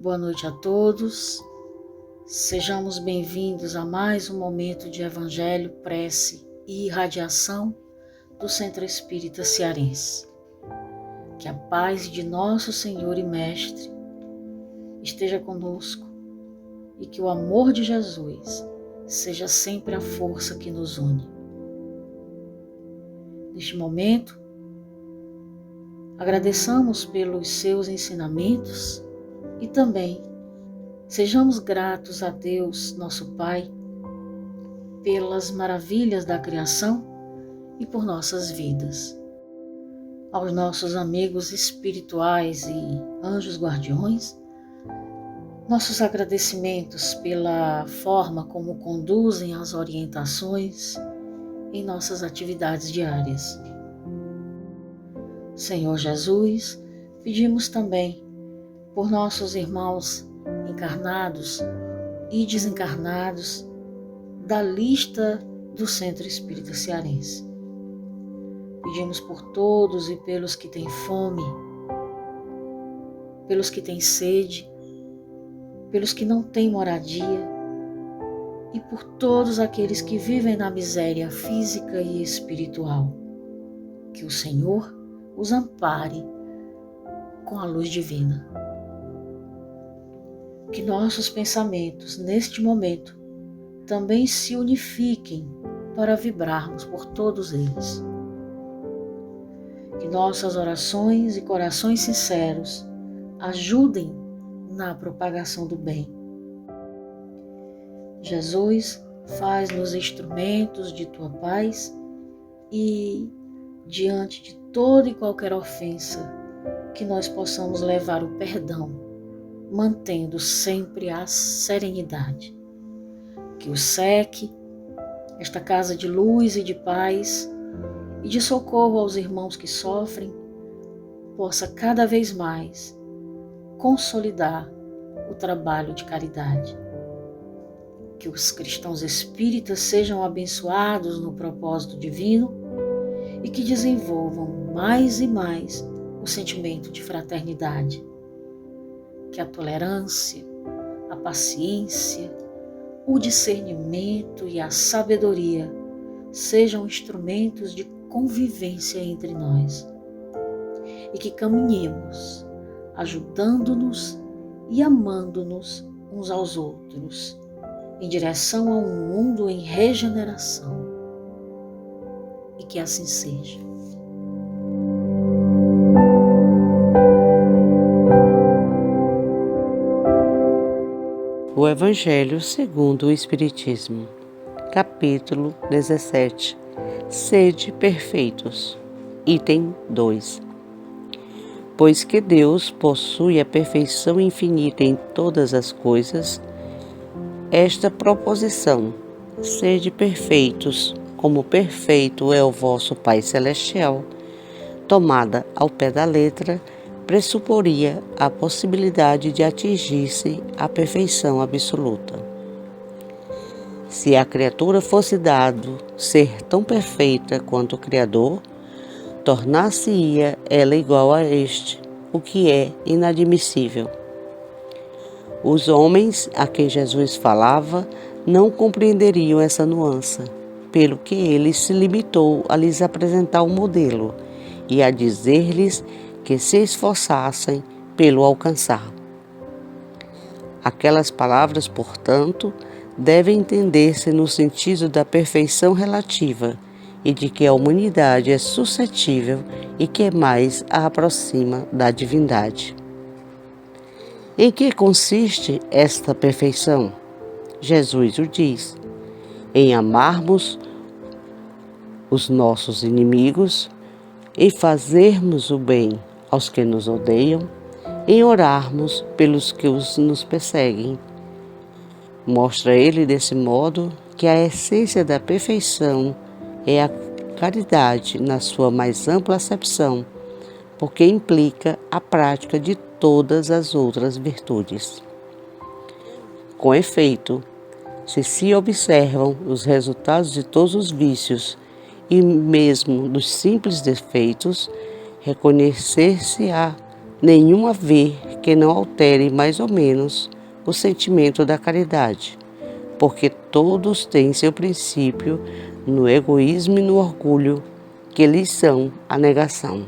Boa noite a todos. Sejamos bem-vindos a mais um momento de Evangelho, prece e irradiação do Centro Espírita Cearense. Que a paz de nosso Senhor e Mestre esteja conosco e que o amor de Jesus seja sempre a força que nos une. Neste momento, agradeçamos pelos seus ensinamentos e também sejamos gratos a Deus, nosso Pai, pelas maravilhas da criação e por nossas vidas. Aos nossos amigos espirituais e anjos guardiões, nossos agradecimentos pela forma como conduzem as orientações em nossas atividades diárias. Senhor Jesus, pedimos também por nossos irmãos encarnados e desencarnados da lista do Centro Espírita Cearense. Pedimos por todos e pelos que têm fome, pelos que têm sede, pelos que não têm moradia e por todos aqueles que vivem na miséria física e espiritual. Que o Senhor os ampare com a luz divina. Que nossos pensamentos, neste momento, também se unifiquem para vibrarmos por todos eles. Que nossas orações e corações sinceros ajudem na propagação do bem. Jesus, faz-nos instrumentos de tua paz e, diante de toda e qualquer ofensa, que nós possamos levar o perdão, mantendo sempre a serenidade. Que o SEC, esta casa de luz e de paz e de socorro aos irmãos que sofrem, possa cada vez mais consolidar o trabalho de caridade. Que os cristãos espíritas sejam abençoados no propósito divino e que desenvolvam mais e mais o sentimento de fraternidade. Que a tolerância, a paciência, o discernimento e a sabedoria sejam instrumentos de convivência entre nós. E que caminhemos, ajudando-nos e amando-nos uns aos outros, em direção a um mundo em regeneração. E que assim seja. O Evangelho segundo o Espiritismo, capítulo 17. Sede perfeitos. Item 2. Pois que Deus possui a perfeição infinita em todas as coisas, esta proposição, sede perfeitos, como perfeito é o vosso Pai Celestial, tomada ao pé da letra, pressuporia a possibilidade de atingir-se a perfeição absoluta. Se à criatura fosse dado ser tão perfeita quanto o Criador, tornar-se-ia ela igual a este, o que é inadmissível. Os homens a quem Jesus falava não compreenderiam essa nuance, pelo que ele se limitou a lhes apresentar um modelo e a dizer-lhes que se esforçassem pelo alcançar. Aquelas palavras, portanto, devem entender-se no sentido da perfeição relativa e de que a humanidade é suscetível e que mais a aproxima da divindade. Em que consiste esta perfeição? Jesus o diz: em amarmos os nossos inimigos, em fazermos o bem aos que nos odeiam, em orarmos pelos que nos perseguem. Mostra ele desse modo que a essência da perfeição é a caridade na sua mais ampla acepção, porque implica a prática de todas as outras virtudes. Com efeito, se observam os resultados de todos os vícios e mesmo dos simples defeitos, reconhecer-se-á nenhum haver que não altere mais ou menos o sentimento da caridade, porque todos têm seu princípio no egoísmo e no orgulho, que lhes são a negação.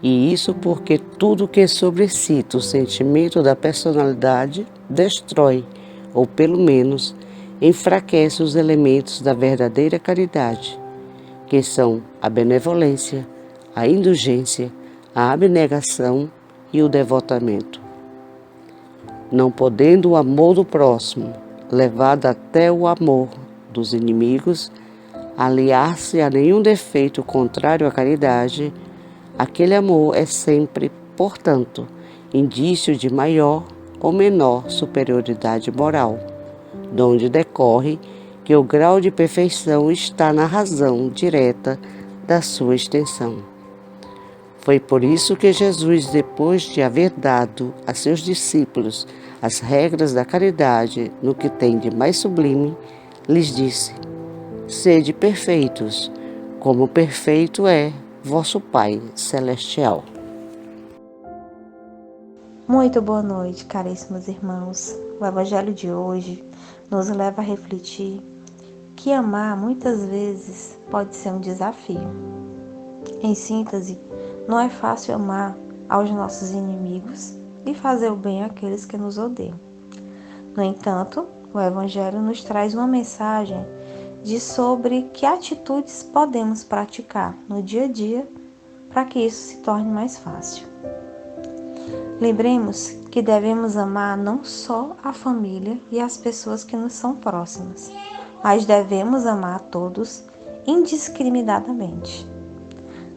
E isso porque tudo que sobrecita o sentimento da personalidade destrói, ou pelo menos enfraquece os elementos da verdadeira caridade, que são a benevolência, a indulgência, a abnegação e o devotamento. Não podendo o amor do próximo, levado até o amor dos inimigos, aliar-se a nenhum defeito contrário à caridade, aquele amor é sempre, portanto, indício de maior ou menor superioridade moral, donde decorre que o grau de perfeição está na razão direta da sua extensão. Foi por isso que Jesus, depois de haver dado a seus discípulos as regras da caridade no que tem de mais sublime, lhes disse: sede perfeitos, como perfeito é vosso Pai Celestial. Muito boa noite, caríssimos irmãos. O Evangelho de hoje nos leva a refletir que amar muitas vezes pode ser um desafio. Em síntese, não é fácil amar aos nossos inimigos e fazer o bem àqueles que nos odeiam. No entanto, o Evangelho nos traz uma mensagem sobre que atitudes podemos praticar no dia a dia para que isso se torne mais fácil. Lembremos que devemos amar não só a família e as pessoas que nos são próximas, mas devemos amar a todos indiscriminadamente.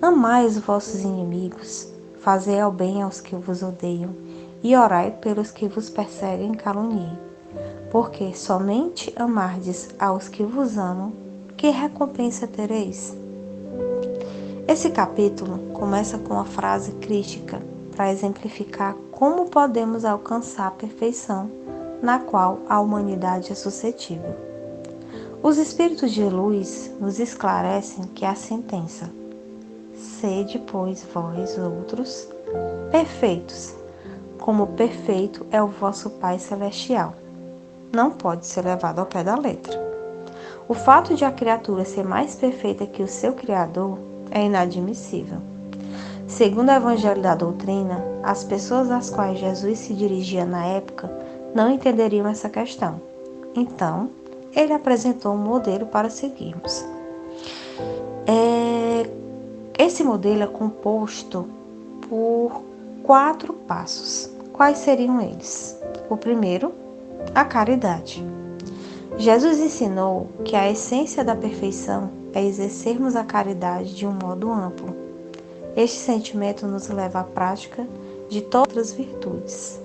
Amai os vossos inimigos, fazei o bem aos que vos odeiam e orai pelos que vos perseguem e caluniem. Porque somente amardes aos que vos amam, que recompensa tereis? Esse capítulo começa com uma frase crítica para exemplificar como podemos alcançar a perfeição na qual a humanidade é suscetível. Os Espíritos de Luz nos esclarecem que a sentença: sede, pois, vós outros perfeitos, como perfeito é o vosso Pai Celestial, não pode ser levado ao pé da letra. O fato de a criatura ser mais perfeita que o seu Criador é inadmissível. Segundo o Evangelho da Doutrina, as pessoas às quais Jesus se dirigia na época não entenderiam essa questão. Então, ele apresentou um modelo para seguirmos. Esse modelo é composto por 4 passos. Quais seriam eles? O primeiro, a caridade. Jesus ensinou que a essência da perfeição é exercermos a caridade de um modo amplo. Este sentimento nos leva à prática de todas as virtudes.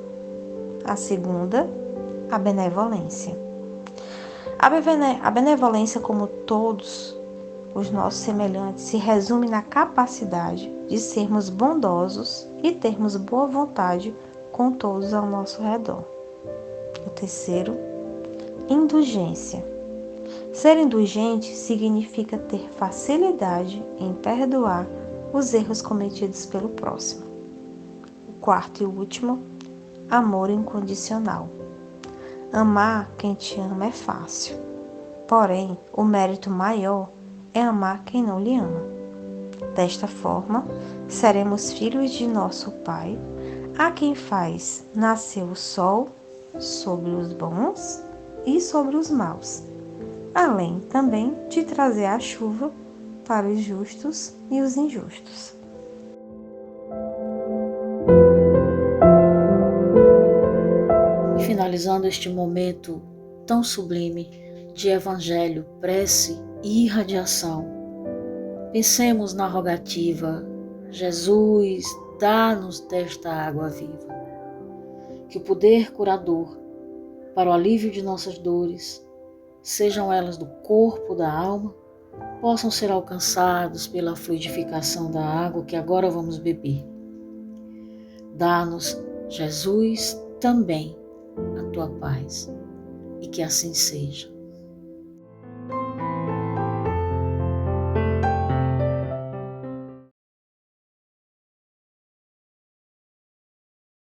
A segunda, a benevolência. A benevolência, como todos os nossos semelhantes, se resume na capacidade de sermos bondosos e termos boa vontade com todos ao nosso redor. O terceiro, indulgência. Ser indulgente significa ter facilidade em perdoar os erros cometidos pelo próximo. O quarto e último, amor incondicional. Amar quem te ama é fácil, porém, o mérito maior é amar quem não lhe ama. Desta forma, seremos filhos de nosso Pai, a quem faz nascer o sol sobre os bons e sobre os maus, além também de trazer a chuva para os justos e os injustos. Finalizando este momento tão sublime de evangelho, prece e irradiação, pensemos na rogativa: Jesus, dá-nos desta água viva. Que o poder curador para o alívio de nossas dores, sejam elas do corpo, da alma, possam ser alcançados pela fluidificação da água que agora vamos beber. Dá-nos, Jesus, também a tua paz, e que assim seja.